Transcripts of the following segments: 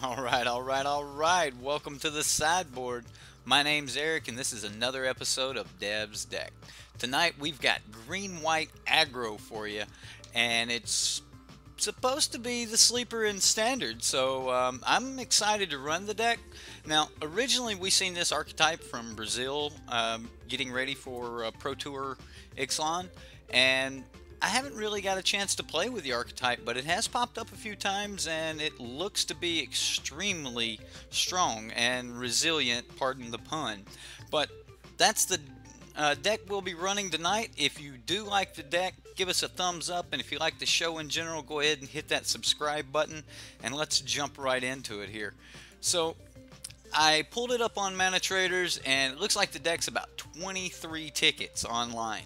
All right. Welcome to the sideboard. My name's Eric, and this is another episode of Dev's Deck. Tonight we've got green-white aggro for you, and it's supposed to be the sleeper in standard, so I'm excited to run the deck. Now, originally we seen this archetype from Brazil, getting ready for Pro Tour Ixalan, and I haven't really got a chance to play with the archetype, but it has popped up a few times and it looks to be extremely strong and resilient, pardon the pun. But that's the deck we'll be running tonight. If you do like the deck, give us a thumbs up, and if you like the show in general, go ahead and hit that subscribe button, and let's jump right into it here. So I pulled it up on Manatraders, and it looks like the deck's about 23 tickets online.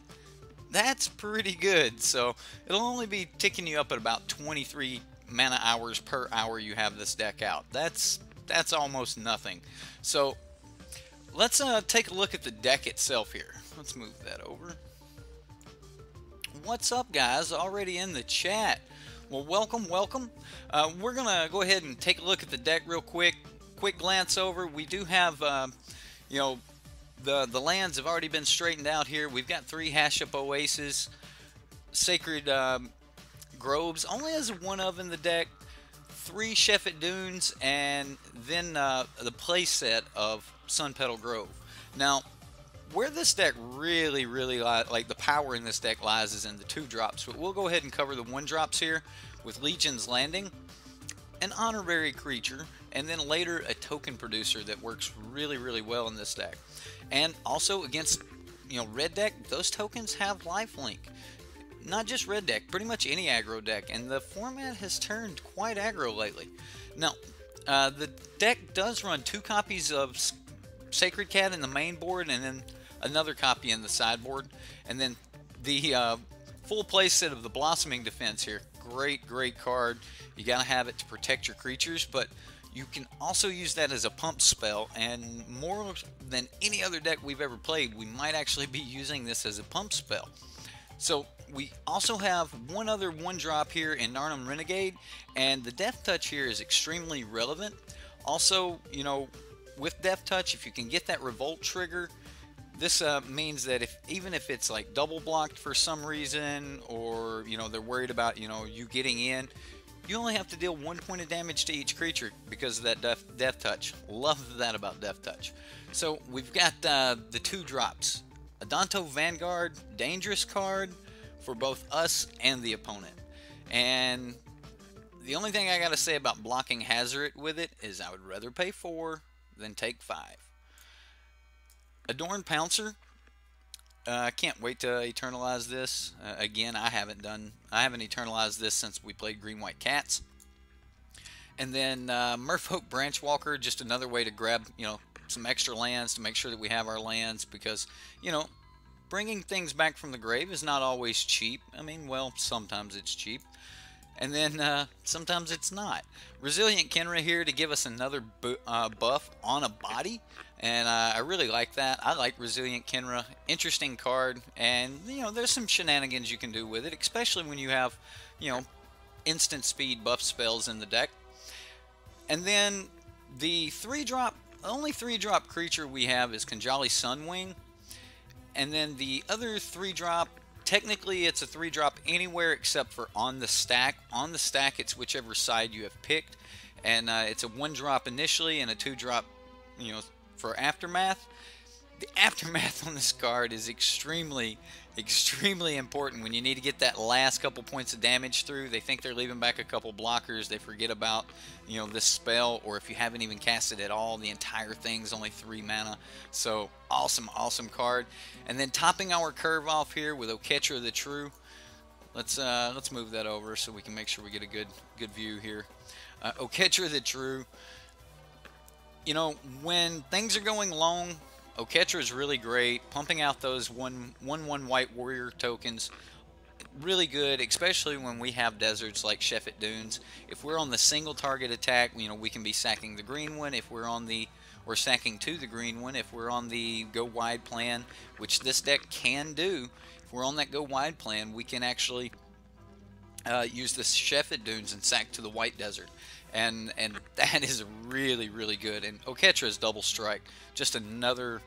That's pretty good, so it'll only be ticking you up at about 23 mana hours per hour you have this deck out. That's almost nothing. So let's take a look at the deck itself here. Let's move that over. What's up, guys? Already in the chat. Well, welcome. We're gonna go ahead and take a look at the deck real quick. Quick glance over. We do have, the lands have already been straightened out here. We've got 3 Hash Up Oases, Sacred Groves, only has 1 of in the deck, 3 Sheffet Dunes, and then the play set of Sun Petal Grove. Now, where this deck really like the power in this deck lies is in the 2-drops, but we'll go ahead and cover the 1-drops here with Legion's Landing, an honorary creature, and then later a token producer that works really well in this deck. And also against red deck, those tokens have lifelink. Not just red deck, pretty much any aggro deck, and the format has turned quite aggro lately. Now, the deck does run 2 copies of Sacred Cat in the main board, and then another copy in the sideboard, and then the full play set of the Blossoming Defense here. Great card. You gotta have it to protect your creatures, but you can also use that as a pump spell, and more than any other deck we've ever played, we might actually be using this as a pump spell. So we also have one other 1-drop here in Narnum Renegade, and the Death Touch here is extremely relevant. Also, with Death Touch, if you can get that Revolt trigger, this means that even if it's like double blocked for some reason, or they're worried about you getting in, you only have to deal 1 point of damage to each creature because of that Death Touch. Love that about Death Touch. So we've got the 2-drops. Adanto Vanguard, dangerous card for both us and the opponent. And the only thing I gotta say about blocking Hazoret with it is I would rather pay 4 than take 5. Adorned Pouncer. I can't wait to eternalize this. Again, I haven't eternalized this since we played Green-White Cats. And then Merfolk Branchwalker, just another way to grab some extra lands to make sure that we have our lands, because bringing things back from the grave is not always cheap. I mean, well, sometimes it's cheap, and then sometimes it's not. Resilient Kenra here to give us another buff on a body, and I really like that. I like Resilient Kenra. Interesting card, and there's some shenanigans you can do with it, especially when you have instant speed buff spells in the deck. And then the 3-drop, only 3-drop creature we have is Kanjali Sunwing, and then the other 3-drop, technically it's a 3-drop anywhere except for on the stack. On the stack, it's whichever side you have picked, and it's a 1-drop initially and a 2-drop, for Aftermath. The Aftermath on this card is extremely important when you need to get that last couple points of damage through. They think they're leaving back a couple blockers. They forget about this spell, or if you haven't even cast it at all, the entire thing's only 3 mana. So awesome card. And then topping our curve off here with Oketra the True. Let's move that over so we can make sure we get a good view here. Oketra the True. When things are going long, Oketra is really great. Pumping out those 1/1 White Warrior tokens, really good, especially when we have deserts like Sheffet Dunes. If we're on the single target attack, we can be sacking the green one. If we're on the, or sacking to the green one. If we're on the go wide plan, which this deck can do, if we're on that go wide plan, we can actually use the Sheffet Dunes and sack to the White Desert, and that is really good. And Oketra's Double Strike, just another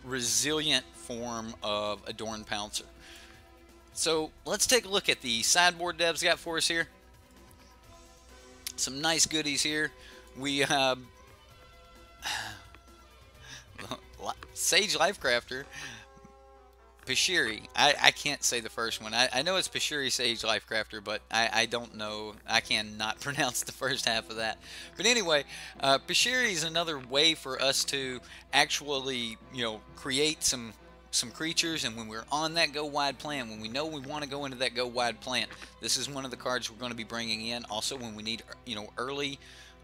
resilient form of Adorned Pouncer. So let's take a look at the sideboard devs got for us here. Some nice goodies here. We have Sage Lifecrafter, Pashiri. I can't say the first one. I know it's Pashiri Sage Lifecrafter, but I don't know. I cannot pronounce the first half of that. But anyway, Pashiri is another way for us to actually, create some creatures, and when we're on that go wide plan, when we know we want to go into that go wide plan, this is one of the cards we're going to be bringing in. Also, when we need, early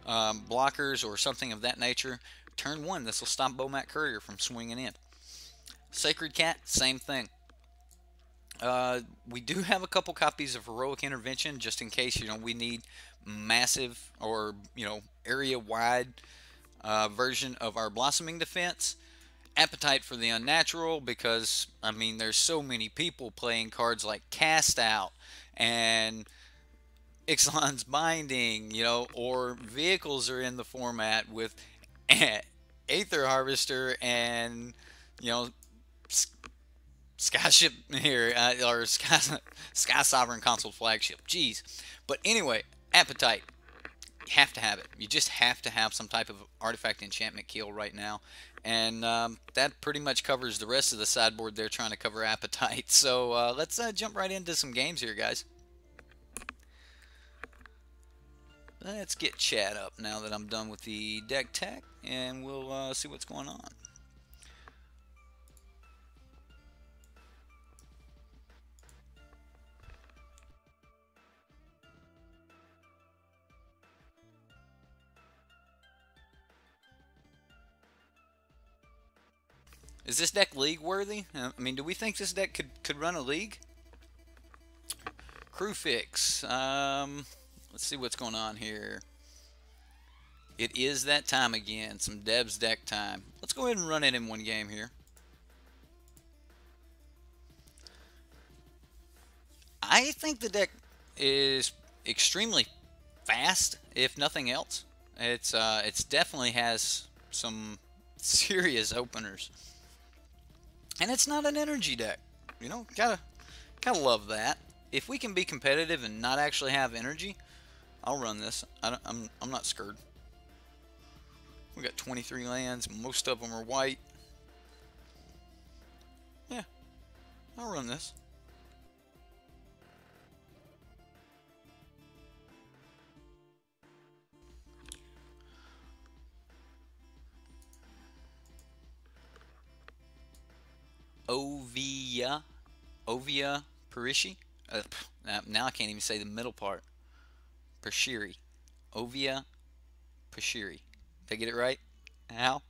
blockers or something of that nature, turn 1, this will stop Bomat Courier from swinging in. Sacred Cat, same thing. We do have a couple copies of Heroic Intervention, just in case, we need massive or, area-wide version of our Blossoming Defense. Appetite for the Unnatural, because, there's so many people playing cards like Cast Out and Ixalan's Binding, or vehicles are in the format with Aether Harvester and, Skyship here, or Sky Sovereign Console Flagship. Jeez. But anyway, Appetite. You have to have it. You just have to have some type of artifact enchantment kill right now. And that pretty much covers the rest of the sideboard there, trying to cover Appetite. So let's jump right into some games here, guys. Let's get chat up now that I'm done with the deck tech, and we'll see what's going on. Is this deck league worthy? Do we think this deck could run a league? Crew Fix. Let's see what's going on here. It is that time again. Some Devs deck time. Let's go ahead and run it in one game here. I think the deck is extremely fast, if nothing else. It's definitely has some serious openers. And it's not an energy deck. Gotta love that. If we can be competitive and not actually have energy, I'll run this. I'm not scared. We got 23 lands. Most of them are white. Yeah, I'll run this. Ovia Parishi. Now I can't even say the middle part. Pashiri. Ovia Pashiri. Did I get it right? How?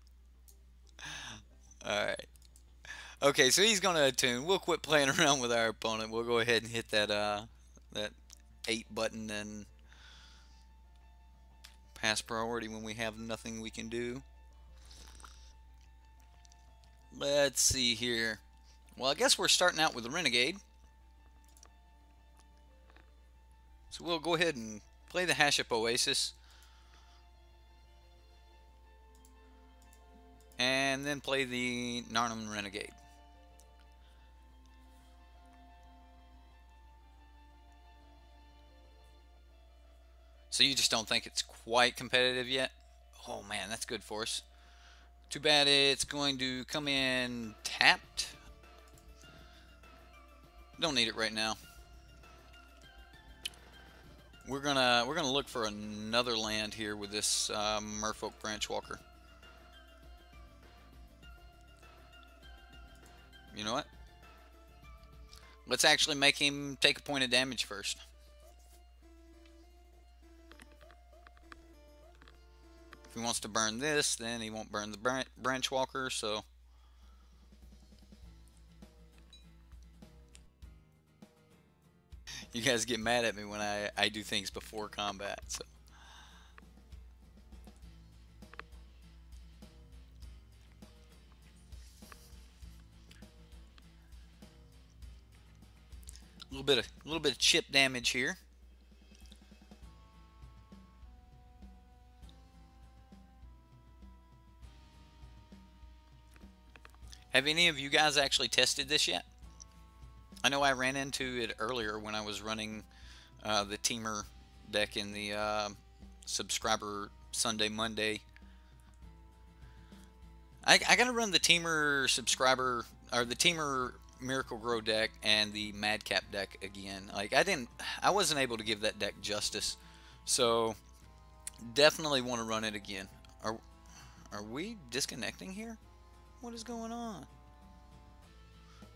Alright. Okay, so he's going to attune. We'll quit playing around with our opponent. We'll go ahead and hit that 8 button and pass priority when we have nothing we can do. Let's see here. Well, I guess we're starting out with a Renegade. So we'll go ahead and play the Hash Up Oasis. And then play the Narnum Renegade. So you just don't think it's quite competitive yet? Oh man, that's good for us. Too bad it's going to come in tapped. Don't need it right now. We're gonna look for another land here with this Merfolk Branchwalker. You know what? Let's actually make him take a point of damage first. If he wants to burn this, then he won't burn the Branchwalker, so... You guys get mad at me when I do things before combat, so... A little bit of chip damage here. Have any of you guys actually tested this yet? I know I ran into it earlier when I was running the Teamer deck in the subscriber Sunday Monday. I gotta run the Teamer subscriber or the Teamer Miracle Grow deck and the Madcap deck again. Like I wasn't able to give that deck justice, so definitely want to run it again. Are we disconnecting here? What is going on?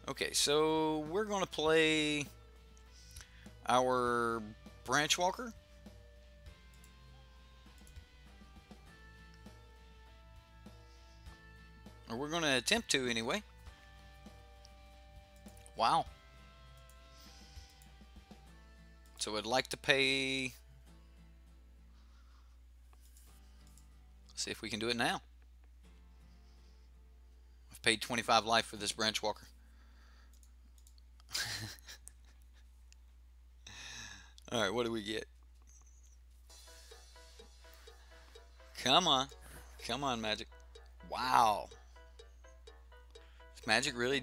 Okay, so we're going to play our Branch Walker. Or we're going to attempt to anyway. Wow. So I'd like to pay... Let's see if we can do it now. I've paid 25 life for this Branch Walker. Alright, what do we get? Come on. Come on, Magic. Wow. Is Magic really...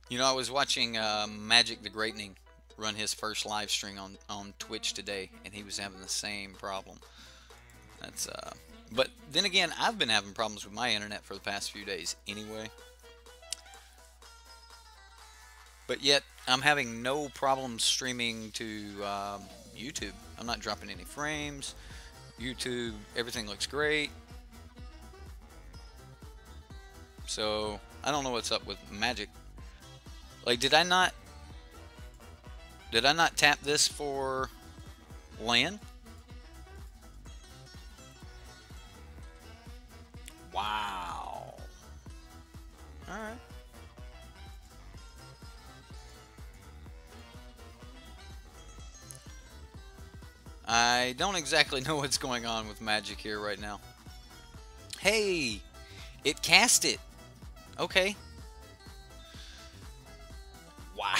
You know, I was watching Magic the Greatening run his first live stream on Twitch today, and he was having the same problem. That's but then again, I've been having problems with my internet for the past few days anyway. But yet, I'm having no problem streaming to YouTube. I'm not dropping any frames. YouTube, everything looks great. So, I don't know what's up with Magic. Like, did I not tap this for land? Wow. Alright. I don't exactly know what's going on with Magic here right now. Hey! It cast it! Okay. Wow.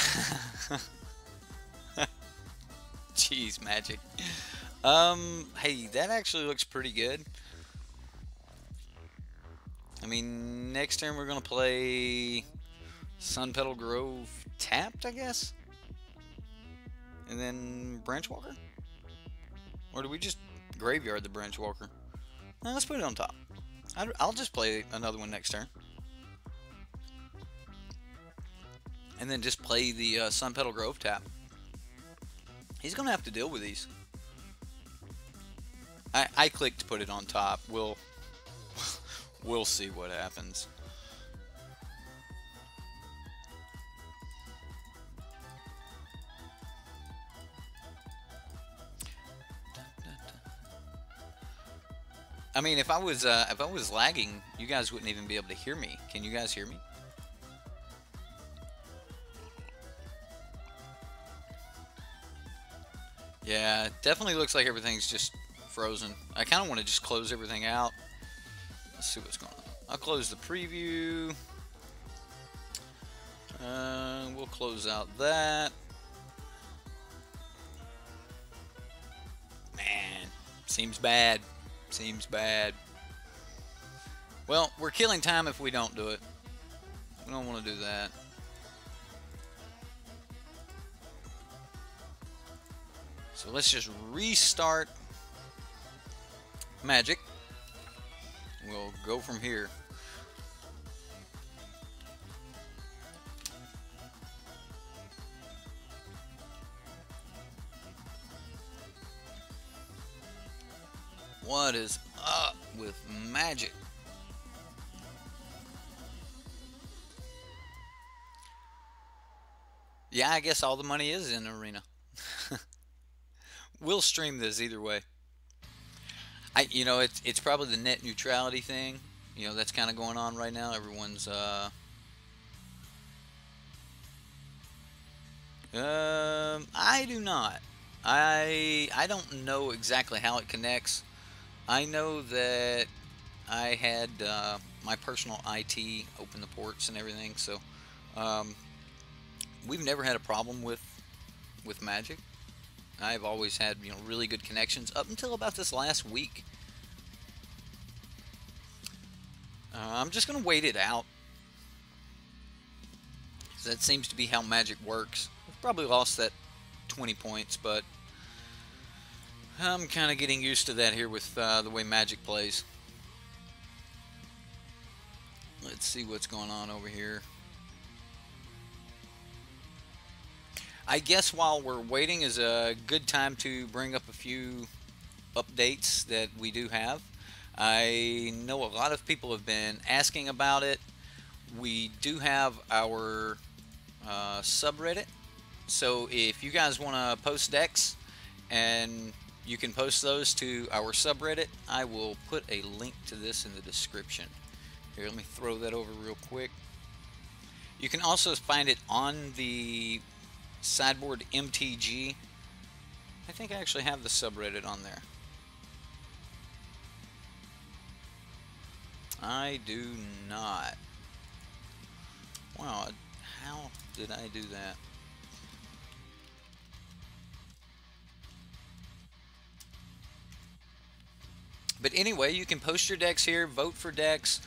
Jeez, Magic. Hey, that actually looks pretty good. I mean, next turn we're gonna play Sun Petal Grove tapped, I guess? And then Branch Walker? Or do we just graveyard the Branch Walker? No, let's put it on top. I'll just play another one next turn. And then just play the Sun Petal Grove tap. He's going to have to deal with these. I clicked to put it on top. We'll see what happens. I mean, if I was lagging, you guys wouldn't even be able to hear me. Can you guys hear me? Yeah, it definitely looks like everything's just frozen. I kind of want to just close everything out. Let's see what's going on. I'll close the preview. We'll close out that. Man, seems bad. Seems bad. Well, we're killing time if we don't do it. We don't want to do that. So let's just restart Magic. We'll go from here. What is up with Magic? Yeah, I guess all the money is in the arena. We'll stream this either way. You know, it's probably the net neutrality thing. You know, that's kind of going on right now. Everyone's I do not. I don't know exactly how it connects. I know that I had my personal IT open the ports and everything, so we've never had a problem with Magic. I've always had, you know, really good connections up until about this last week. I'm just gonna wait it out. That seems to be how Magic works. I've probably lost that 20 points, but I'm kind of getting used to that here with the way Magic plays. Let's see what's going on over here. I guess while we're waiting is a good time to bring up a few updates that we do have. I know a lot of people have been asking about it. We do have our subreddit, so if you guys want to post decks, and you can post those to our subreddit, I will put a link to this in the description. Here, let me throw that over real quick. You can also find it on the Sideboard MTG. I think I actually have the subreddit on there. I do not. Wow, how did I do that? But anyway, you can post your decks here, vote for decks.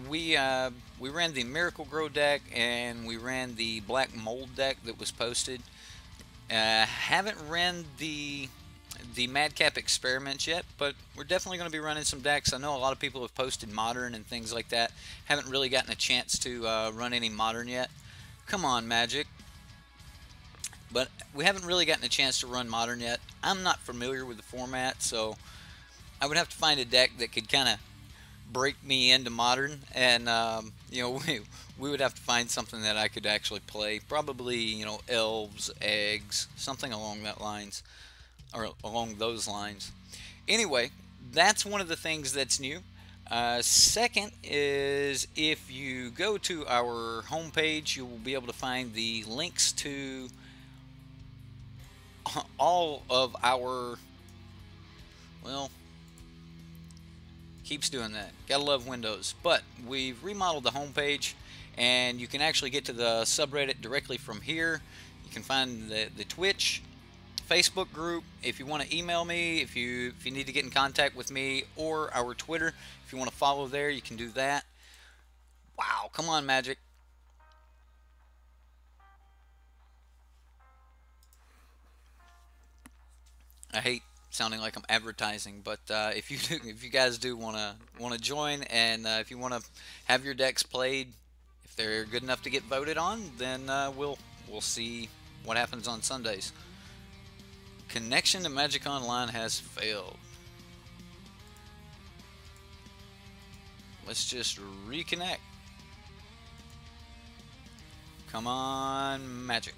We ran the Miracle Grow deck, and we ran the Black Mold deck that was posted. Haven't ran the Madcap experiments yet, but we're definitely going to be running some decks. I know a lot of people have posted Modern and things like that. Haven't really gotten a chance to run any Modern yet. Come on, Magic. But we haven't really gotten a chance to run Modern yet. I'm not familiar with the format, so I would have to find a deck that could kind of break me into Modern, and you know, we would have to find something that I could actually play. Probably, you know, elves, eggs, something along that lines, or along those lines. Anyway, that's one of the things that's new. Second is, if you go to our homepage, you will be able to find the links to all of our, well, keeps doing that. Gotta love Windows. But we've remodeled the homepage, and you can actually get to the subreddit directly from here. You can find the Twitch, Facebook group. If you want to email me, if you need to get in contact with me, or our Twitter, if you want to follow there, you can do that. Wow, come on, Magic. I hate sounding like I'm advertising, but if you guys do want to join, and if you want to have your decks played, if they're good enough to get voted on, then we'll see what happens on Sundays. Connection to Magic Online has failed. Let's just reconnect. Come on, Magic.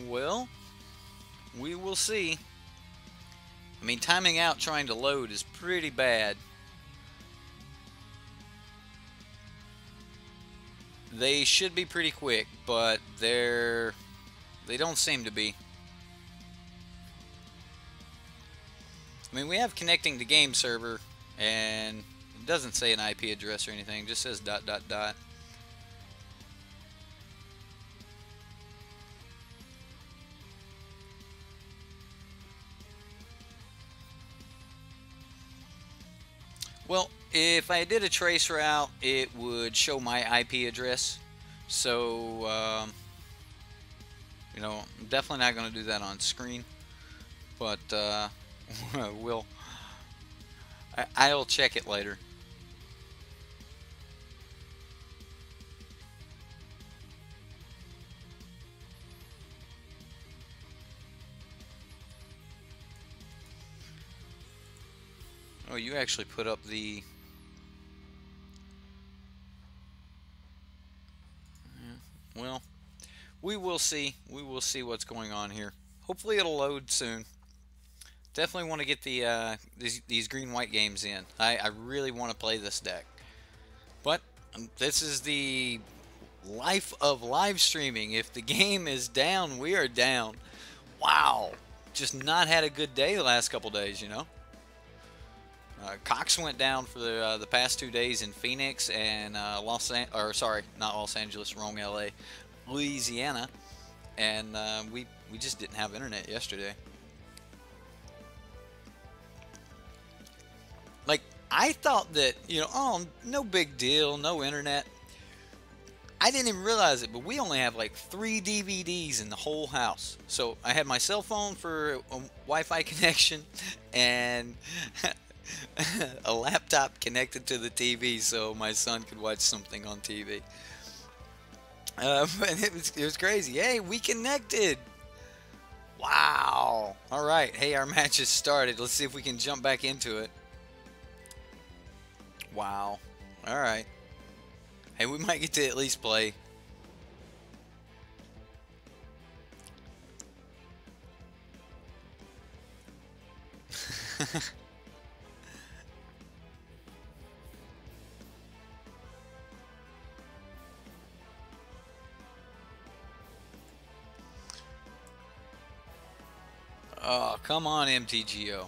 Well, we will see. I mean, timing out trying to load is pretty bad. They should be pretty quick, but they don't seem to be. I mean, we have connecting to game server, and it doesn't say an IP address or anything, it just says ... Well, if I did a trace route, it would show my IP address. So, you know, I'm definitely not going to do that on screen. But, I'll check it later. Oh, you actually put up the... Yeah, well, we will see. We will see what's going on here. Hopefully it'll load soon. Definitely want to get the these green-white games in. I really want to play this deck. But this is the life of live streaming. If the game is down, we are down. Wow. just not had a good day the last couple days, you know. Cox went down for the past 2 days in Phoenix and not Los Angeles, wrong LA, Louisiana, and we just didn't have internet yesterday. Like, I thought that, you know, oh, no big deal, no internet. I didn't even realize it, but we only have like 3 DVDs in the whole house. So I had my cell phone for a Wi-Fi connection and a laptop connected to the TV so my son could watch something on TV. But it was crazy. Hey, we connected. Wow. All right. Hey, our match has started. Let's see if we can jump back into it. Wow. All right. Hey, we might get to at least play. Oh, come on, MTGO.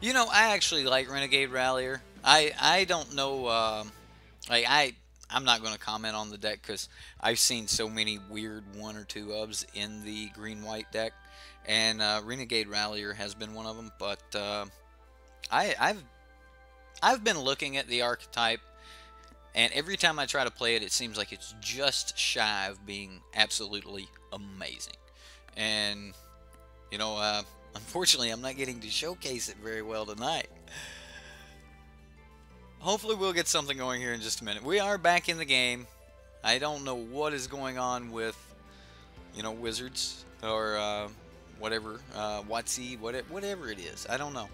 You know, I actually like Renegade Rallier. I don't know. Like I'm not going to comment on the deck because I've seen so many weird 1 or 2 ubs in the green-white deck, and Renegade Rallier has been one of them. But I've been looking at the archetype, and every time I try to play it, it seems like it's just shy of being absolutely amazing. And you know, unfortunately, I'm not getting to showcase it very well tonight. Hopefully we'll get something going here in just a minute. We are back in the game. I don't know what is going on with, you know, Wizards or whatever, WotC, whatever it is. I don't know.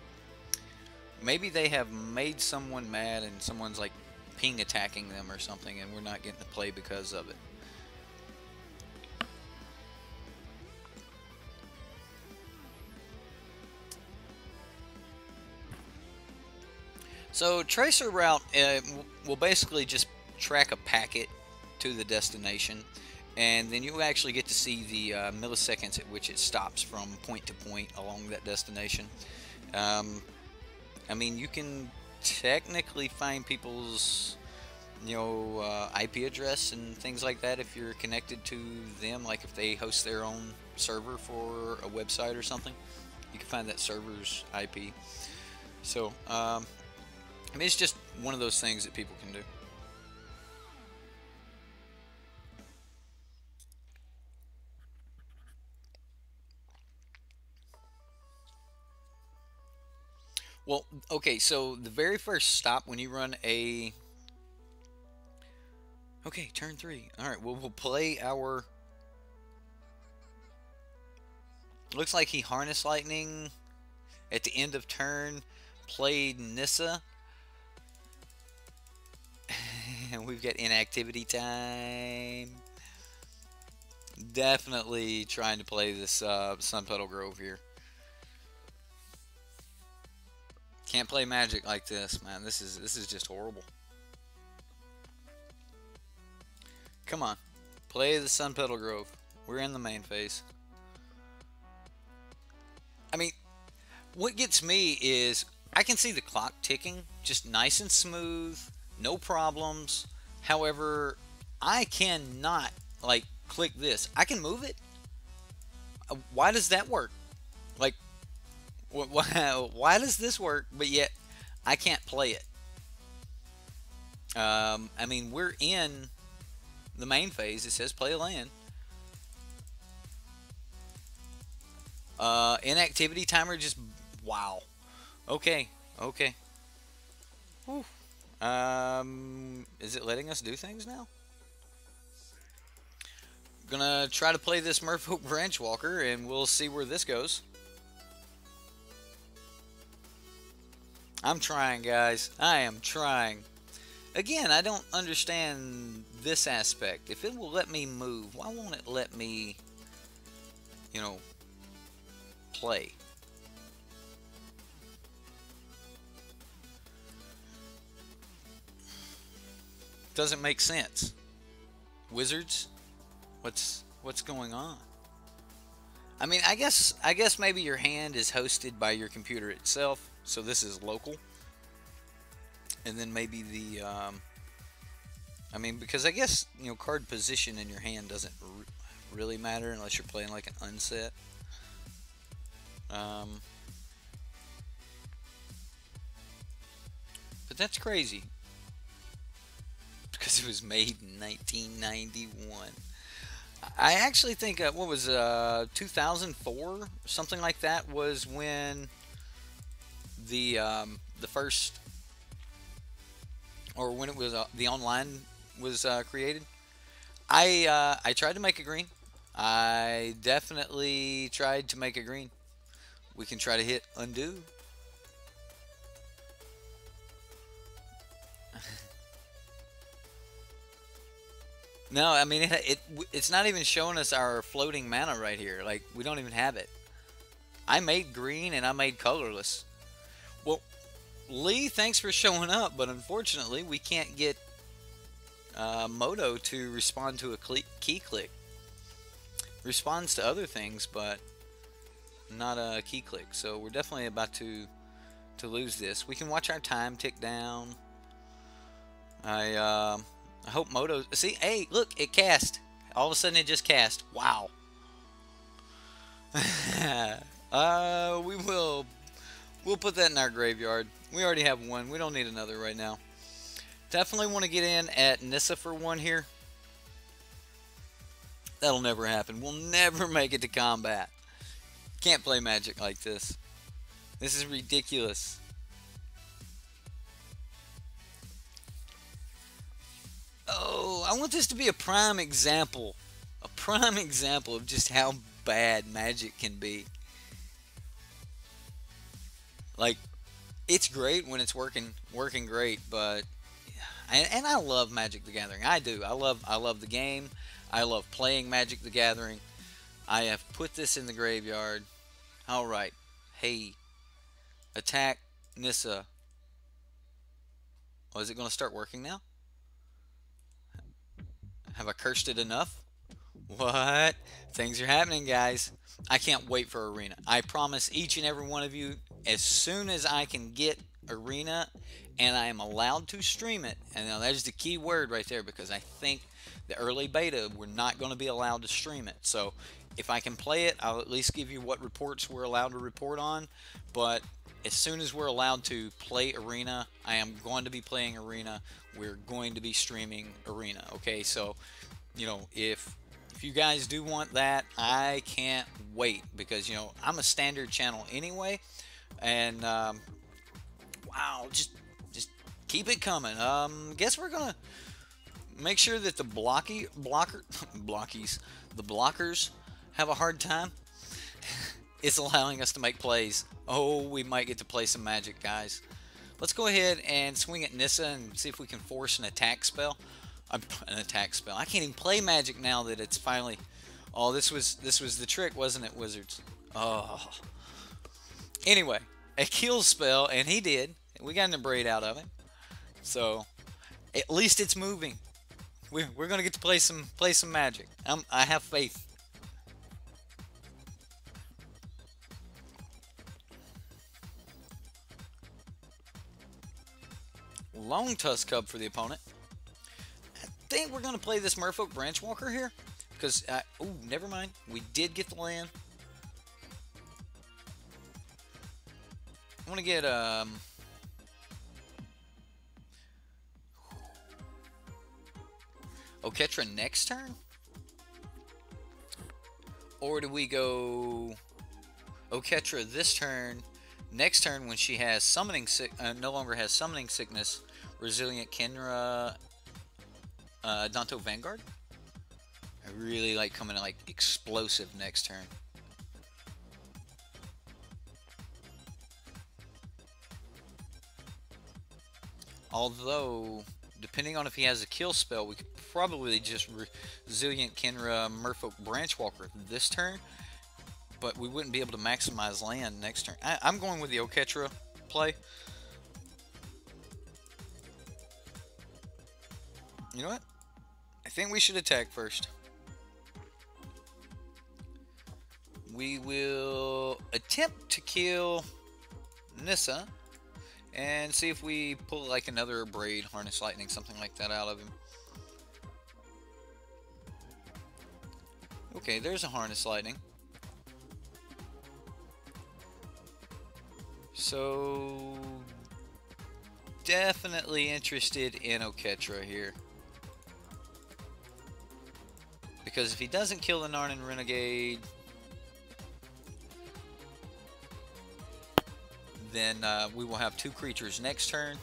Maybe they have made someone mad and someone's like ping attacking them or something and we're not getting to play because of it. So Tracer Route will basically just track a packet to the destination, and then you actually get to see the milliseconds at which it stops from point to point along that destination. I mean, you can technically find people's, you know, IP address and things like that if you're connected to them, like if they host their own server for a website or something. You can find that server's IP. So, I mean, it's just one of those things that people can do. Well, okay, so the very first stop when you run a... Okay, turn 3. Alright, well, we'll play our... Looks like he Harness Lightning at the end of turn, played Nissa. And we've got inactivity time. Definitely trying to play this Sunpetal Grove here. Can't play Magic like this, man. This is just horrible. Come on, play the Sunpetal Grove. We're in the main phase. I mean, what gets me is I can see the clock ticking, just nice and smooth, no problems. However, I cannot like click this. I can move it. Why does that work? Like, why does this work, but yet I can't play it? I mean, we're in the main phase. It says play a land. Inactivity timer just... Wow. Okay. Okay. Whew. Is it letting us do things now? Gonna try to play this Merfolk Branchwalker, and we'll see where this goes. I'm trying, guys. I am trying. Again, I don't understand this aspect. If it will let me move, why won't it let me, you know, play? Doesn't make sense. Wizards, what's going on? I mean, I guess maybe your hand is hosted by your computer itself, so this is local. And then maybe the I mean, because I guess, you know, card position in your hand doesn't really matter unless you're playing like an unset. But that's crazy. Because it was made in 1991. I actually think, what was 2004? Something like that was when the first, or when it was, the online was created. I tried to make a green. I definitely tried to make a green. We can try to hit undo. No, I mean it's not even showing us our floating mana right here. Like, we don't even have it. I made green and I made colorless. Well, Lee, thanks for showing up, but unfortunately we can't get Modo to respond to a key click. Responds to other things, but not a key click. So we're definitely about to lose this. We can watch our time tick down. I hope Modo... See, hey, look, it cast. All of a sudden it just cast. Wow. We'll put that in our graveyard. We already have one. We don't need another right now. Definitely want to get in at Nissa for one here. That'll never happen. We'll never make it to combat. Can't play Magic like this. This is ridiculous. Oh, I want this to be a prime example. A prime example of just how bad Magic can be. Like, it's great when it's working great, but and I love Magic the Gathering. I do. I love the game. I love playing Magic the Gathering. I have put this in the graveyard. All right. Hey, attack Nissa. Oh, is it going to start working now? Have I cursed it enough? What? Things are happening, guys. I can't wait for Arena. I promise each and every one of you, as soon as I can get Arena and I am allowed to stream it, and now that is the key word right there, because I think the early beta, we're not going to be allowed to stream it. So if I can play it, I'll at least give you what reports we're allowed to report on. But as soon as we're allowed to play Arena, I am going to be playing Arena. We're going to be streaming Arena. Okay, so, you know, if you guys do want that, I can't wait, because, you know, I'm a standard channel anyway. And wow, just keep it coming. Guess we're gonna make sure that the blockers have a hard time. It's allowing us to make plays. Oh, we might get to play some Magic, guys. Let's go ahead and swing at Nissa and see if we can force an attack spell. An attack spell. I can't even play Magic now that it's finally... Oh, this was the trick, wasn't it, Wizards? Oh. Anyway, a kill spell, and he did. We got an Abrade out of him. So, at least it's moving. We're gonna get to play some Magic. I have faith. Long Tusk Cub for the opponent. I think we're gonna play this Merfolk Branchwalker here, because oh, never mind. We did get the land. I want to get Oketra next turn? Or do we go Oketra this turn, next turn when she has summoning no longer has summoning sickness, Resilient Kenra, Danto Vanguard? I really like coming like explosive next turn. Although, depending on if he has a kill spell, we could probably just Resilient Kenra Merfolk Branchwalker this turn, but we wouldn't be able to maximize land next turn. I'm going with the Oketra play. You know what? I think we should attack first. We will attempt to kill Nissa and see if we pull like another braid, harness lightning, something like that out of him. Okay, there's a harness lightning. So definitely interested in Oketra here. Because if he doesn't kill the Narnan Renegade, then we will have 2 creatures next turn.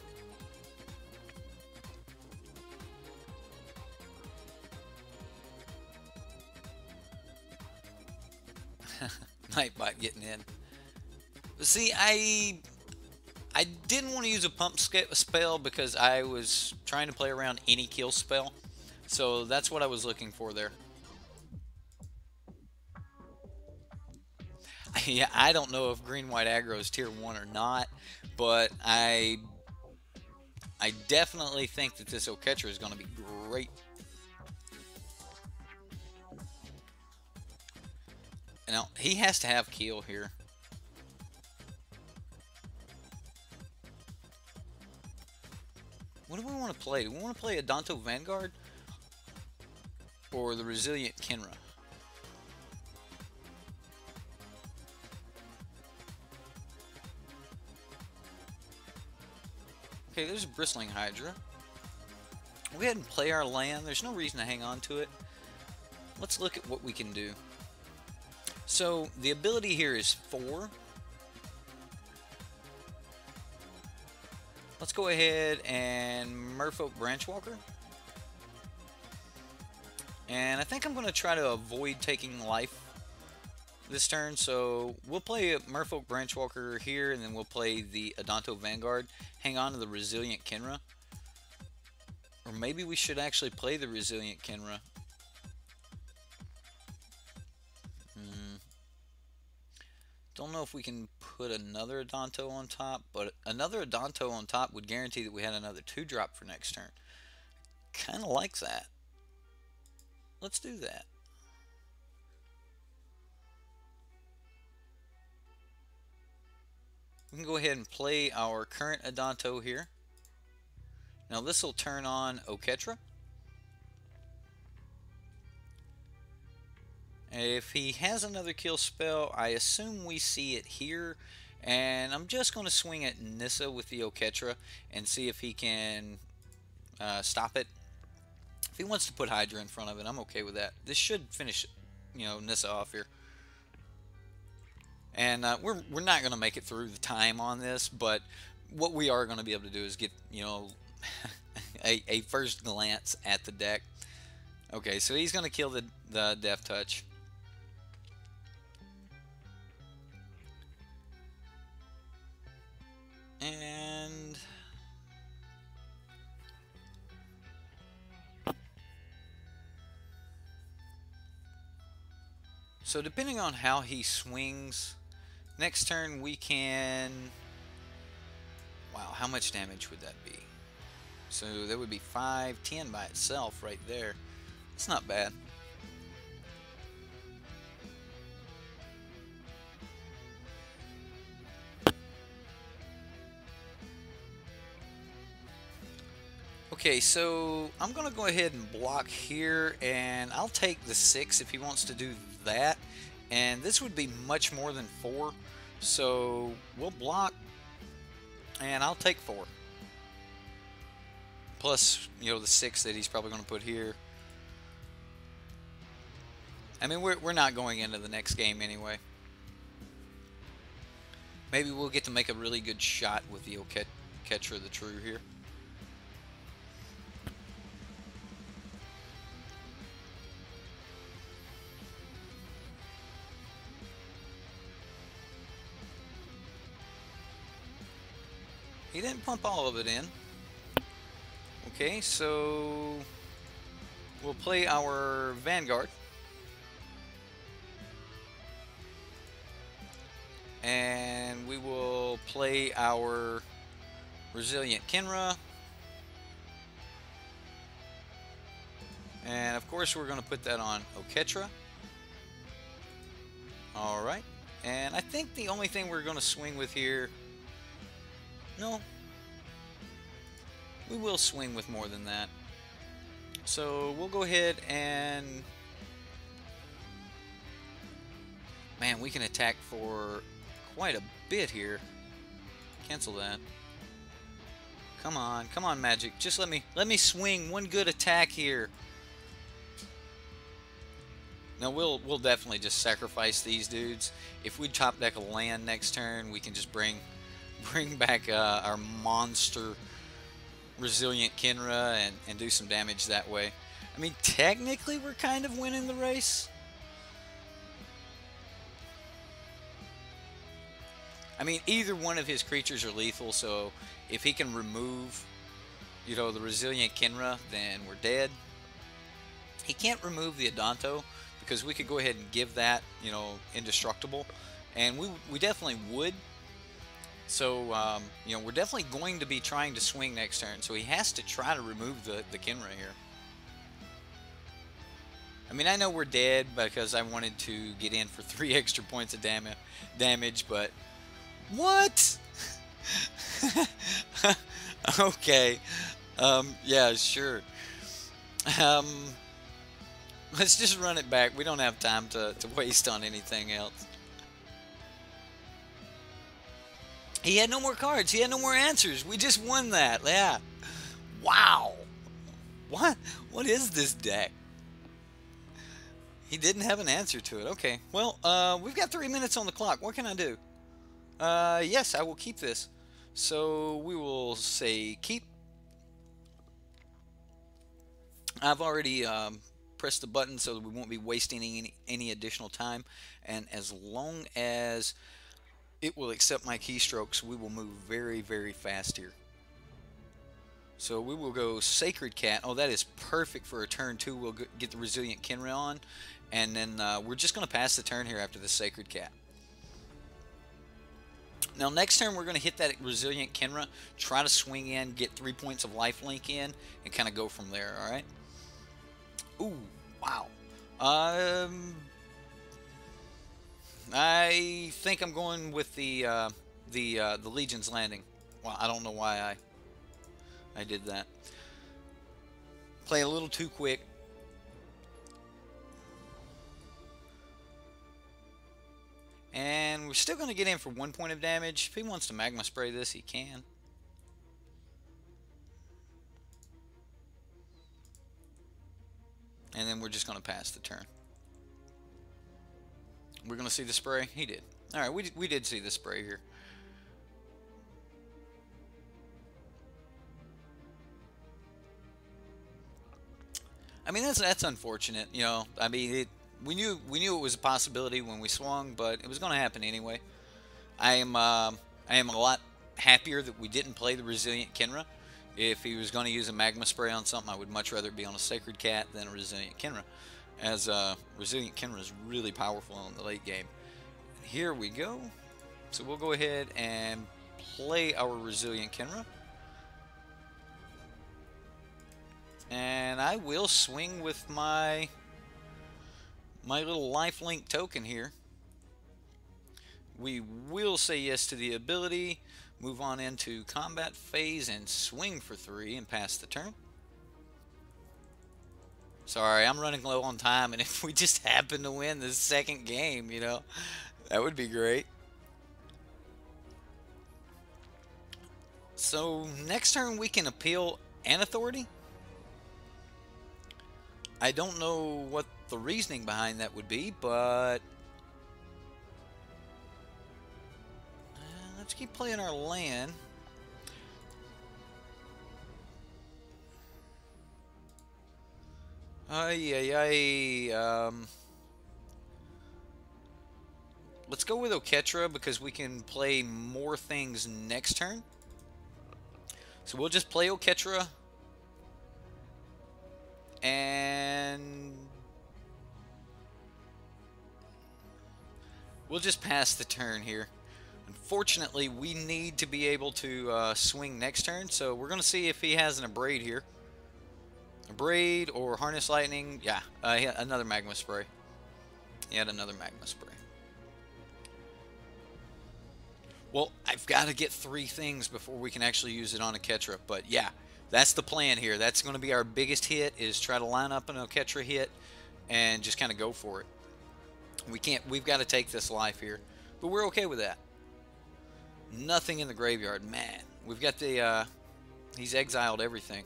Nightbite getting in. But see, I didn't want to use a pump spell because I was trying to play around any kill spell. So that's what I was looking for there. Yeah, I don't know if green-white aggro is tier 1 or not, but I definitely think that this Oketra is going to be great. Now, he has to have Keel here. What do we want to play? Do we want to play Adanto Vanguard or the Resilient Kenra? Okay, there's a Bristling Hydra. We'll go ahead and play our land. There's no reason to hang on to it. Let's look at what we can do. So, the ability here is 4. Let's go ahead and Merfolk Branchwalker. And I think I'm going to try to avoid taking life this turn. So we'll play a Merfolk Branchwalker here, and then we'll play the Adanto Vanguard. Hang on to the Resilient Kenra. Or maybe we should actually play the Resilient Kenra. Don't know if we can put another Adanto on top, but another Adanto on top would guarantee that we had another 2-drop for next turn. Kind of like that. Let's do that. We can go ahead and play our current Adanto here. Now this will turn on Oketra. If he has another kill spell, I assume we see it here. And I'm just going to swing at Nissa with the Oketra and see if he can stop it. If he wants to put Hydra in front of it, I'm okay with that. This should finish, you know, Nissa off here. And we're not going to make it through the time on this, but what we are going to be able to do is get, you know, a first glance at the deck. Okay, so he's going to kill the Death Touch. And so depending on how he swings, next turn we can... Wow, how much damage would that be? So that would be 5, 10 by itself right there. It's not bad. Okay, so I'm going to go ahead and block here, and I'll take the 6 if he wants to do that. And this would be much more than 4, so we'll block, and I'll take 4. Plus, you know, the 6 that he's probably going to put here. I mean, we're not going into the next game anyway. Maybe we'll get to make a really good shot with the Oketra the True here. He didn't pump all of it in. Okay, so we'll play our Vanguard. And we will play our Resilient Kenra. And of course we're going to put that on Oketra. Alright. And I think the only thing we're going to swing with here... No. We will swing with more than that. So we'll go ahead and... Man, we can attack for quite a bit here. Cancel that. Come on, Magic. Just let me swing one good attack here. Now we'll definitely just sacrifice these dudes. If we top deck a land next turn, we can just bring back our monster resilient Kinra and do some damage that way. I mean, technically we're kind of winning the race. I mean, either one of his creatures are lethal, so if he can remove, you know, the resilient Kinra, then we're dead. He can't remove the Adanto, because we could go ahead and give that, you know, indestructible, and we definitely would. So, you know, we're definitely going to be trying to swing next turn, so he has to try to remove the Kinra here. I mean, I know we're dead because I wanted to get in for 3 extra points of damage, but... What? Okay. Yeah, sure. Let's just run it back. We don't have time to waste on anything else. He had no more cards. He had no more answers. We just won that. Yeah. Wow. What is this deck? He didn't have an answer to it. Okay. Well, we've got 3 minutes on the clock. What can I do? Yes, I will keep this. So we will say keep. I've already pressed the button so that we won't be wasting any additional time. And as long as it will accept my keystrokes, we will move very, very fast here. So we will go Sacred Cat. Oh, that is perfect for a turn 2. We'll get the Resilient Kinra on. And then we're just going to pass the turn here after the Sacred Cat. Now next turn we're going to hit that Resilient Kinra, try to swing in, get 3 points of lifelink in, and kind of go from there, alright? Ooh, wow. I think I'm going with the Legion's Landing. Well, I don't know why I did that. Play a little too quick. And we're still going to get in for 1 point of damage. If he wants to Magma Spray this, he can. And then we're just going to pass the turn. We're going to see the spray? He did. Alright, we did see the spray here. I mean, that's unfortunate. You know, I mean, we knew it was a possibility when we swung, but it was going to happen anyway. I am a lot happier that we didn't play the Resilient Kinra. If he was going to use a Magma Spray on something, I would much rather it be on a Sacred Cat than a Resilient Kinra, as Resilient Kinra is really powerful in the late game. Here we go. So we'll go ahead and play our Resilient Kinra. And I will swing with my little lifelink token here. We will say yes to the ability, move on into combat phase, and swing for 3 and pass the turn. Sorry, I'm running low on time, and if we just happen to win the second game, you know, that would be great. So next turn we can appeal an authority. I don't know what the reasoning behind that would be, but let's keep playing our land. Let's go with Oketra because we can play more things next turn. So we'll just play Oketra. And we'll just pass the turn here. Unfortunately, we need to be able to swing next turn, so we're going to see if he has an Abrade here. Braid or Harness Lightning. Yeah, he had another Magma Spray. He had another Magma Spray. Well, I've got to get 3 things before we can actually use it on a Ketra. But yeah, that's the plan here. That's going to be our biggest hit, is try to line up an Oketra hit and just kind of go for it. We've got to take this life here. But we're okay with that. Nothing in the graveyard. Man, we've got the, he's exiled everything.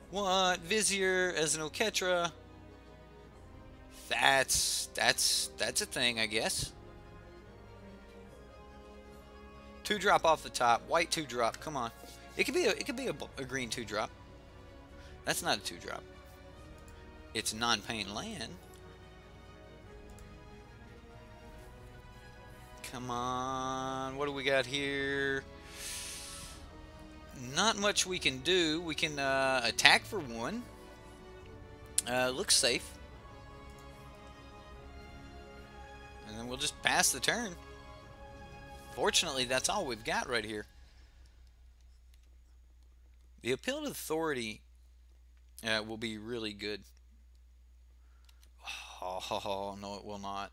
What? Vizier as an Oketra? That's a thing, I guess. 2-drop off the top, white 2-drop. Come on, it could be a green 2-drop. That's not a 2-drop. It's non-paying land. Come on, what do we got here? Not much we can do. We can attack for 1. Looks safe. And then we'll just pass the turn. Fortunately, that's all we've got right here. The Appeal to Authority will be really good. Oh, no, it will not.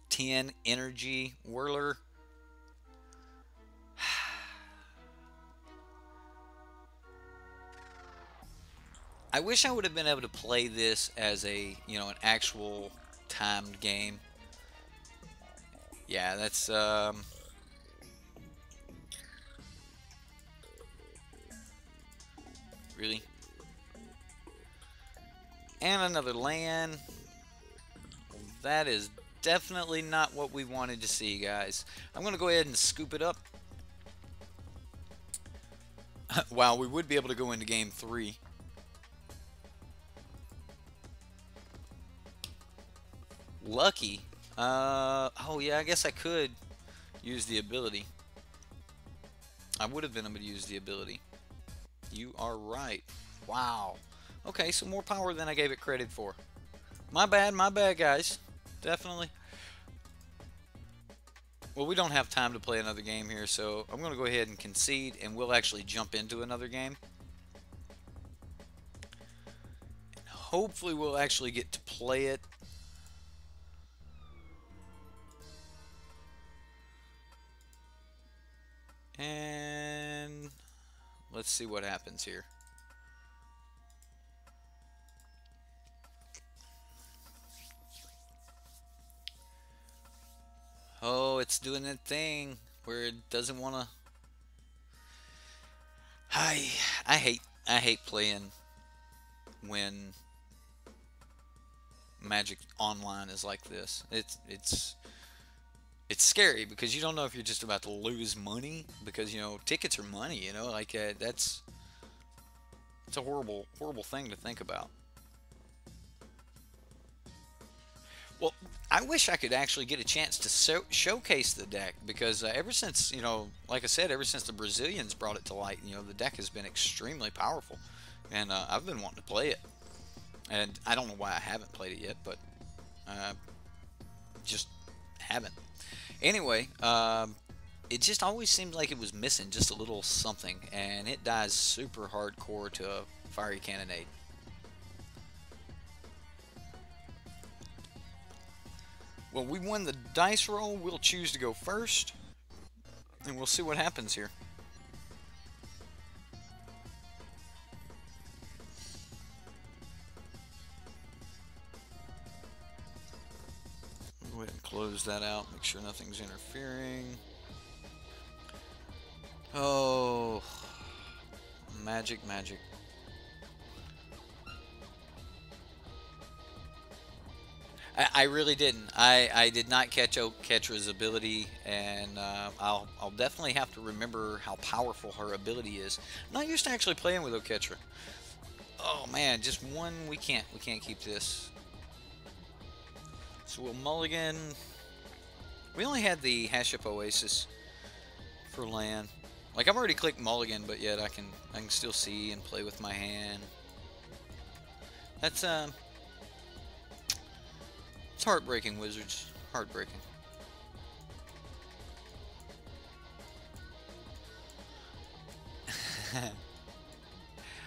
10 Energy Whirler. I wish I would have been able to play this as a, an actual timed game. Yeah, that's really. And another land. That is definitely not what we wanted to see, guys. I'm going to go ahead and scoop it up. Wow, we would be able to go into game 3. Lucky. Oh yeah, I guess I could use the ability. I would have been able to use the ability. You are right. Wow. Okay, so more power than I gave it credit for. My bad, guys. Definitely. Well, we don't have time to play another game here, so I'm going to go ahead and concede, and we'll actually jump into another game. And hopefully we'll actually get to play it. And let's see what happens here. Oh, it's doing that thing where it doesn't want to. I hate playing when Magic Online is like this. It's scary because you don't know if you're just about to lose money, because tickets are money. Like it's a horrible thing to think about. Well, I wish I could actually get a chance to showcase the deck, because ever since, like I said, ever since the Brazilians brought it to light, the deck has been extremely powerful, and I've been wanting to play it, and I don't know why I haven't played it yet, but just haven't. Anyway, it just always seemed like it was missing just a little something, and it dies super hardcore to a Fiery Cannonade. Well, we won the dice roll. We'll choose to go first, and we'll see what happens here. Go ahead and close that out. Make sure nothing's interfering. Oh, magic. I really didn't. I did not catch Oketra's ability, and I'll definitely have to remember how powerful her ability is. I'm not used to actually playing with Oketra. Oh man, just one. We can't keep this. So we'll mulligan. We only had the Hash Up Oasis for land. Like, I've already clicked mulligan, but yet I can still see and play with my hand. That's it's heartbreaking, Wizards. Heartbreaking.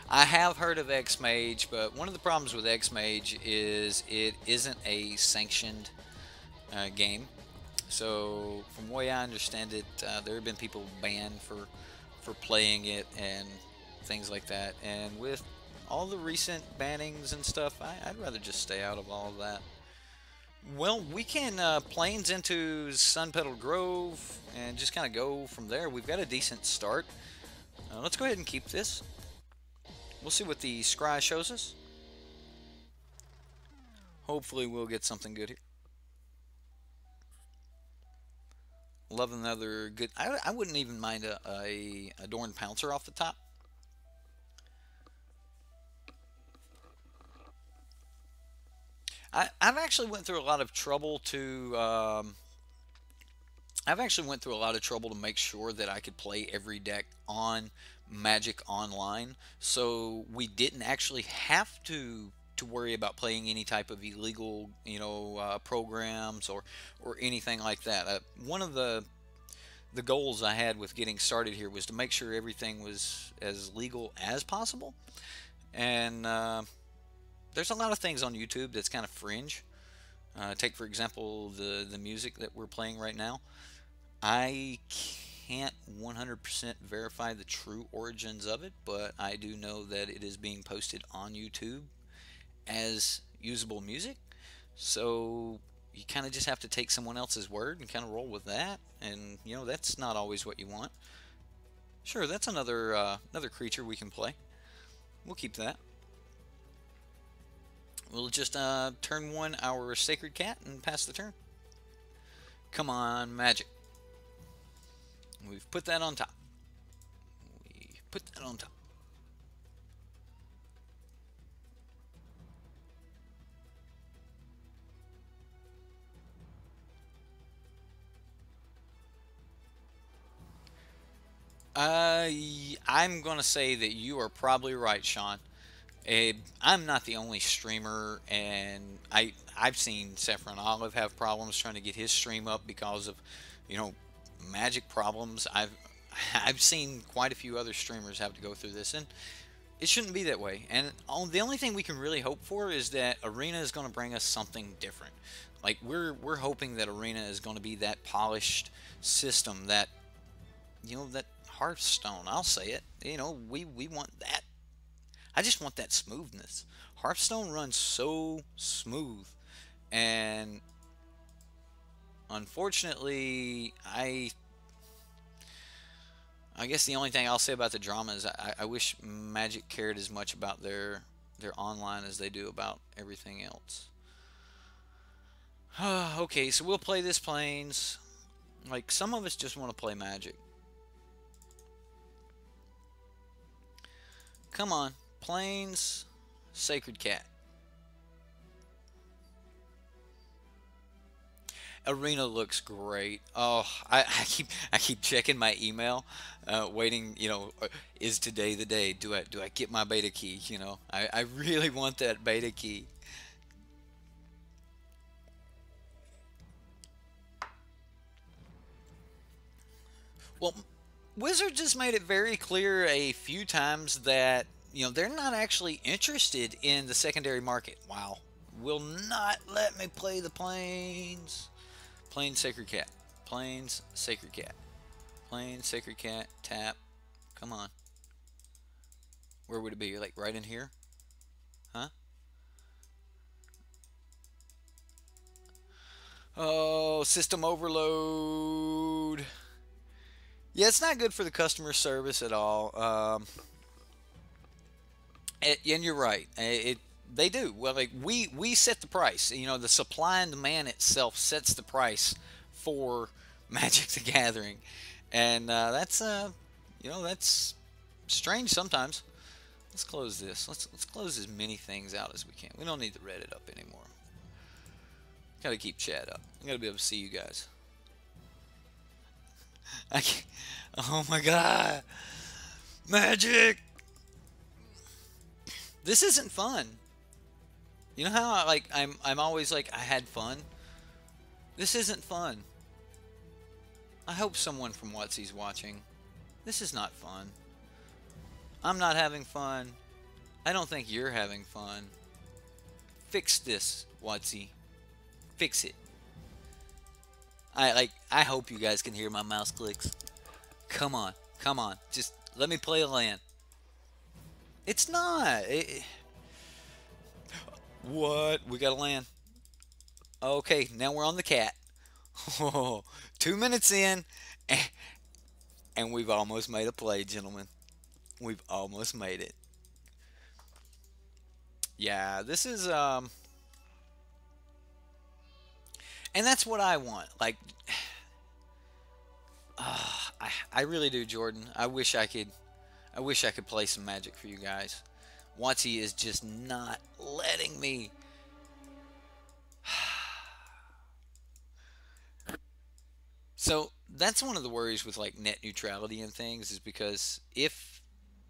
I have heard of X-Mage, but one of the problems with X-Mage is it isn't a sanctioned game. So, from the way I understand it, there have been people banned for playing it and things like that. And with all the recent bannings and stuff, I'd rather just stay out of all of that. Well, we can planes into Sun Petal Grove and just kind of go from there. We've got a decent start. Let's go ahead and keep this. We'll see what the scry shows us. Hopefully we'll get something good here. Love another good... I wouldn't even mind a Adorned Pouncer off the top. I've actually went through a lot of trouble to... I've actually went through a lot of trouble to make sure that I could play every deck on Magic Online, so we didn't actually have to worry about playing any type of illegal, programs or anything like that. One of the goals I had with getting started here was to make sure everything was as legal as possible, and there's a lot of things on YouTube that's kind of fringe. Take for example the music that we're playing right now. I can't 100% verify the true origins of it, but I do know that it is being posted on YouTube as usable music. So you kind of just have to take someone else's word and kind of roll with that, and that's not always what you want. Sure, that's another another creature we can play. We'll keep that. We'll just turn one our Sacred Cat and pass the turn. Come on, Magic. We've put that on top. We put that on top. I'm going to say that you are probably right, Sean. I'm not the only streamer, and I've seen Saffron Olive have problems trying to get his stream up because of, Magic problems. I've seen quite a few other streamers have to go through this, and it shouldn't be that way. And the only thing we can really hope for is that Arena is going to bring us something different. Like we're hoping that Arena is going to be that polished system that that Hearthstone. I'll say it. We want that. I just want that smoothness. Hearthstone runs so smooth, and unfortunately, I guess the only thing I'll say about the drama is I wish Magic cared as much about their online as they do about everything else. Okay, so we'll play this Plains. Like, some of us just want to play Magic. Come on. Plains, Sacred Cat. Arena looks great. Oh, I keep checking my email, waiting. Is today the day? Do I get my beta key? I really want that beta key. Well, Wizard just made it very clear a few times that they're not actually interested in the secondary market. Wow, will not let me play the Plains. Plains Sacred Cat. Plains Sacred Cat. Plains Sacred Cat. Tap. Come on. Where would it be? Like right in here? Huh? Oh, system overload. Yeah, it's not good for the customer service at all. And you're right. They do. Well, like we set the price. The supply and demand itself sets the price for Magic the Gathering, and that's that's strange sometimes. Let's close this. Let's close as many things out as we can. We don't need the Reddit up anymore. Gotta keep chat up. I gotta be able to see you guys. Oh my god, Magic! This isn't fun. You know how I'm always like I had fun? This isn't fun. I hope someone from Whatsy's watching. This is not fun. I'm not having fun. I don't think you're having fun. Fix this, Watsy. Fix it. I hope you guys can hear my mouse clicks. Come on. Come on. Just let me play a land. It's not. What? We got a land. Okay, now we're on the cat. Oh, 2 minutes in, and we've almost made a play, gentlemen. We've almost made it. Yeah, this is and that's what I want. Like, I really do, Jordan. I wish I could play some Magic for you guys. Watsy is just not letting me. So that's one of the worries with like net neutrality and things, is because if,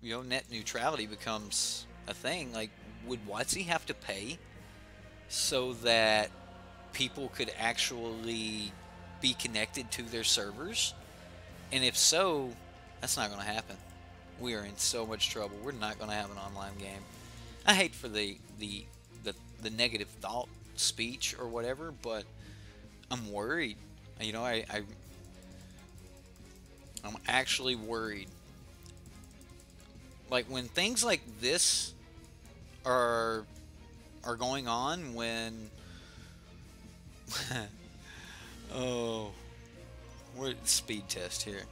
you know, net neutrality becomes a thing, like, would Watsy have to pay so that people could actually be connected to their servers? And if so, that's not going to happen. We are in so much trouble. We're not going to have an online game. I hate for the negative thought speech or whatever, but I'm worried. You know, I'm actually worried. Like, when things like this are going on, when oh, we're at speed test here.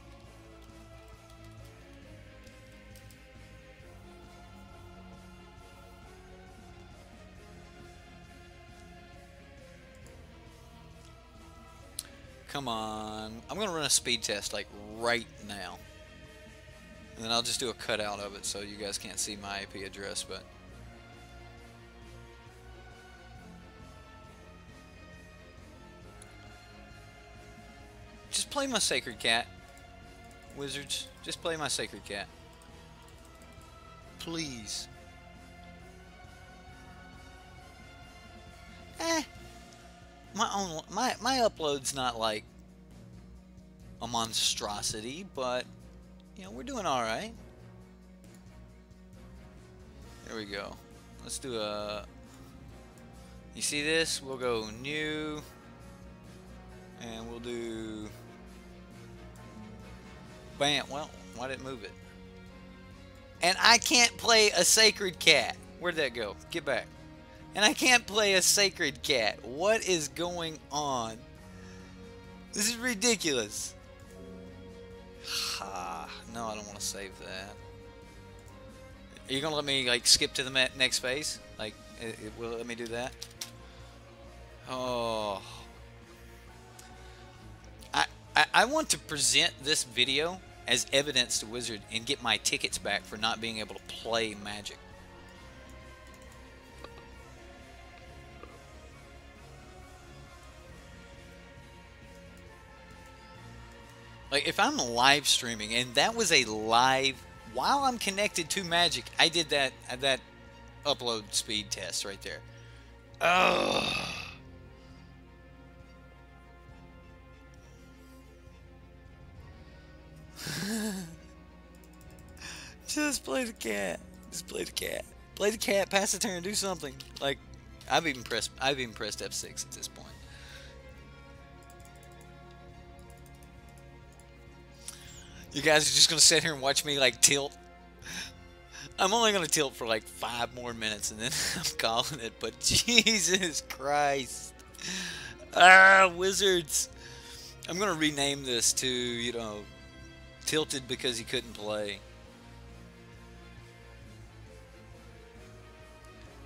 Come on. I'm going to run a speed test, like, right now. And then I'll just do a cutout of it so you guys can't see my IP address, but... Just play my Sacred Cat, Wizards. Just play my Sacred Cat. Please. My upload's not like a monstrosity, but you know, we're doing all right. There we go. Let's do a. You see this? We'll go new, and we'll do. Bam. Well, why didn't it move it? And I can't play a Sacred Cat. Where'd that go? Get back. And I can't play a Sacred Cat. What is going on? This is ridiculous. No, I don't want to save that. Are you going to let me, like, skip to the next phase? Like, will it let me do that? Oh. I want to present this video as evidence to Wizard and get my tickets back for not being able to play Magic. Like, if I'm live streaming, and that was a live, while I'm connected to Magic, I did that upload speed test right there. Ugh. Just play the cat. Just play the cat. Play the cat, pass the turn, do something. Like, I've even pressed F6 at this point. You guys are just going to sit here and watch me, like, tilt. I'm only going to tilt for, like, 5 more minutes, and then I'm calling it. But Jesus Christ. Wizards. I'm going to rename this to, you know, tilted because he couldn't play.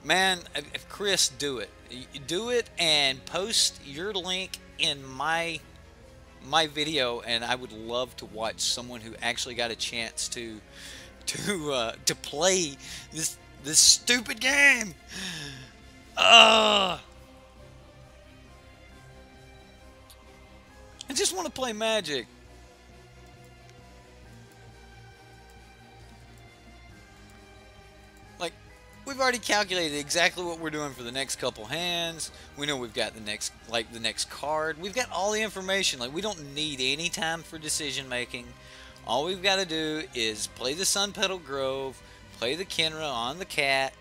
Man, Chris, do it. Do it and post your link in my video, and I would love to watch someone who actually got a chance to play this stupid game. I just want to play Magic. Like, we've already calculated exactly what we're doing for the next couple hands. We know we've got the next card. We've got all the information. Like, we don't need any time for decision making. All we've got to do is play the Sun Petal Grove, play the Kenra on the cat,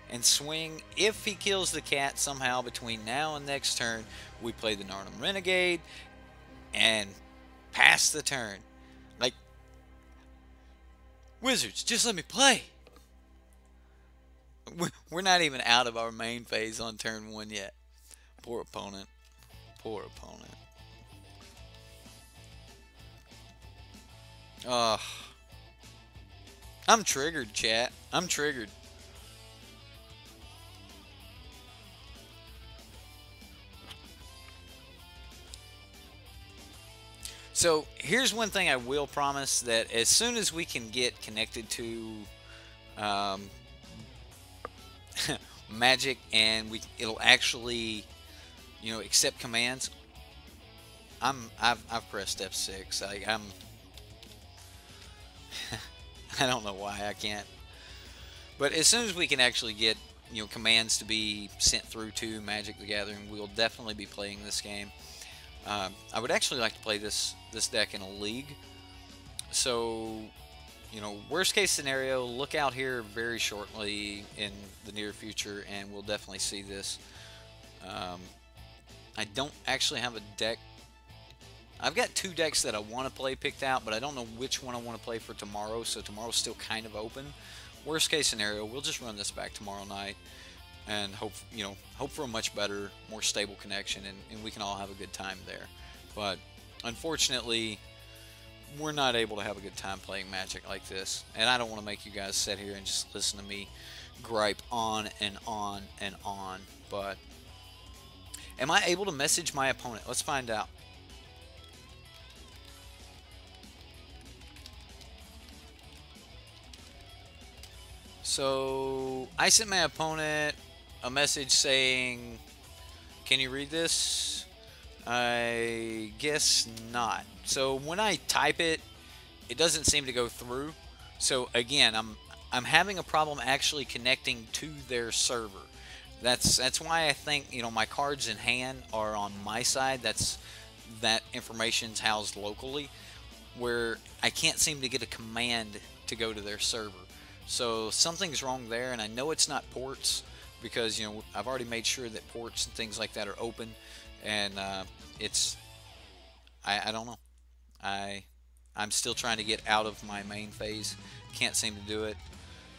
and swing. If he kills the cat somehow between now and next turn, we play the Narnum Renegade and pass the turn. Like, Wizards, just let me play. We're not even out of our main phase on turn 1 yet. Poor opponent. Poor opponent. Ugh. I'm triggered, chat. I'm triggered. So here's one thing I will promise, that as soon as we can get connected to Magic and it'll actually, you know, accept commands. I've pressed F6. I don't know why I can't. But as soon as we can actually get, you know, commands to be sent through to Magic the Gathering, we'll definitely be playing this game. I would actually like to play this deck in a league. So, you know, worst case scenario, look out here very shortly in the near future, and we'll definitely see this. I don't actually have a deck. I've got 2 decks that I want to play picked out, but I don't know which one I want to play for tomorrow, so tomorrow's still kind of open. Worst case scenario, we'll just run this back tomorrow night and hope for a much better, more stable connection, and we can all have a good time there. But unfortunately, we're not able to have a good time playing Magic like this, and I don't want to make you guys sit here and just listen to me gripe on and on and on. But am I able to message my opponent? Let's find out. So I sent my opponent a message saying, "Can you read this?" I guess not. So when I type it, it doesn't seem to go through. So again, I'm having a problem actually connecting to their server. That's why I think, you know, my cards in hand are on my side. That information's housed locally, where I can't seem to get a command to go to their server. So something's wrong there, and I know it's not ports, because, you know, I've already made sure that ports and things like that are open, and I don't know. I'm still trying to get out of my main phase. Can't seem to do it.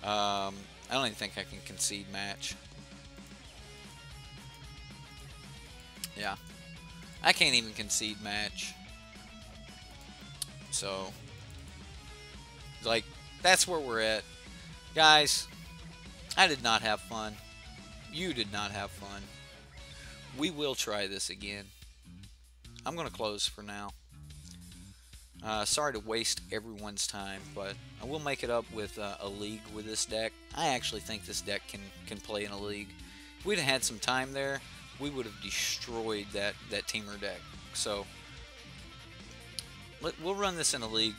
I don't even think I can concede match. Yeah, I can't even concede match. So, like, that's where we're at. Guys, I did not have fun. You did not have fun. We will try this again. I'm going to close for now. Sorry to waste everyone's time, but I will make it up with a league with this deck. I actually think this deck can play in a league. If we'd have had some time there, we would have destroyed that Teamer deck. So, we'll run this in a league.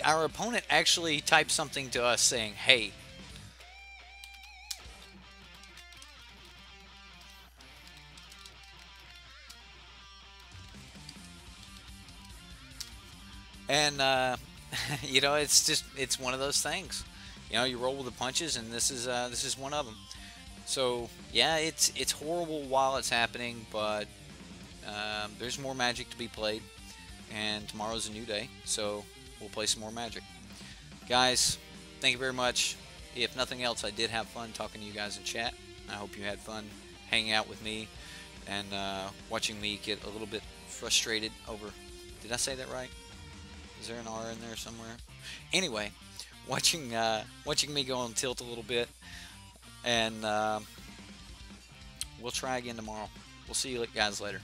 Our opponent actually typed something to us saying, "Hey, and you know, it's one of those things. You know, you roll with the punches, and this is one of them. So yeah, it's horrible while it's happening, but there's more Magic to be played, and tomorrow's a new day, so we'll play some more Magic. Guys, thank you very much. If nothing else, I did have fun talking to you guys in chat. I hope you had fun hanging out with me and watching me get a little bit frustrated over... Did I say that right? Is there an R in there somewhere? Anyway, watching me go on tilt a little bit, and we'll try again tomorrow. We'll see you guys later.